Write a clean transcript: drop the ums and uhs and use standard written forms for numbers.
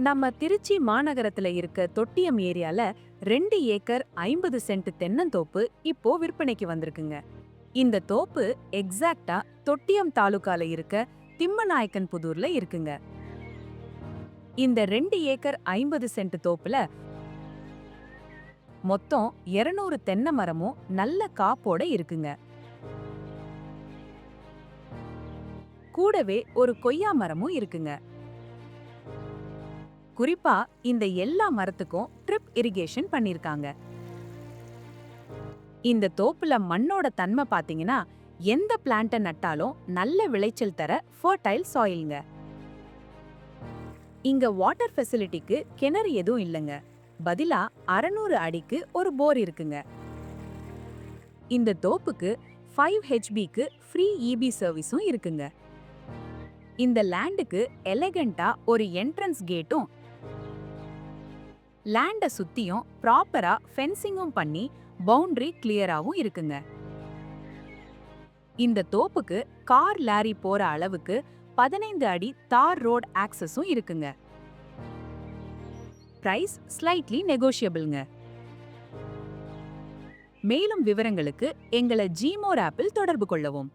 நம்ம திருச்சி மாநகரத்துல இருக்க தொட்டியம் ஏரியால 2 ஏக்கர் 50 சென்ட் தென்னந்தோப்பு இப்போ விற்பனைக்கு வந்திருக்குங்க. இந்த தோப்பு எக்ஸாக்ட்டா தொட்டியம் தாலுகால இருக்க திம்மநாயக்கன்புதூர்ல இருக்குங்க. இந்த 2 ஏக்கர் 50 சென்ட் தோப்புல மொத்தம் 200 தென்னை மரமும் நல்ல காப்போட இருக்குங்க. கூடவே ஒரு கொய்யா மரமும் இருக்குங்க. குறிப்பா இந்த எல்லா மரத்துக்கும் ட்ரிப் இரிகேஷன் பண்ணிருக்காங்க. இந்த தோப்புல மண்ணோட தன்மை பாத்தீங்கன்னா எந்த பிளான்ட்ட நட்டாலும் நல்ல விளைச்சல் தர ஃபர்டைல் சாயில்ங்க. இங்க வாட்டர் ஃபெசிலிட்டிக்கு கிணறு எதுவும் இல்லங்க. பதிலா 600 அடிக்கு ஒரு போர் இருக்குங்க. இந்த தோப்புக்கு 5 HBக்கு ஃப்ரீ EB சர்வீஸும் இருக்குங்க. இந்த லேண்டுக்கு எலகண்டா ஒரு என்ட்ரன்ஸ் கேட்டும் லேண்ட சுத்தியும் ப்ராப்பரா ஃபென்சிங்கும் பண்ணி பவுண்டரி கிளியராவும் இருக்குங்க. இந்த தோப்புக்கு கார் லாரி போற அளவுக்கு 15 அடி தார் ரோட் ஆக்சஸும் இருக்குங்க. பிரைஸ் ஸ்லைட்லி நெகோஷியபிள்ங்க. மேலும் விவரங்களுக்கு எங்களை Gmore ஆப்பில் தொடர்பு கொள்ளவும்.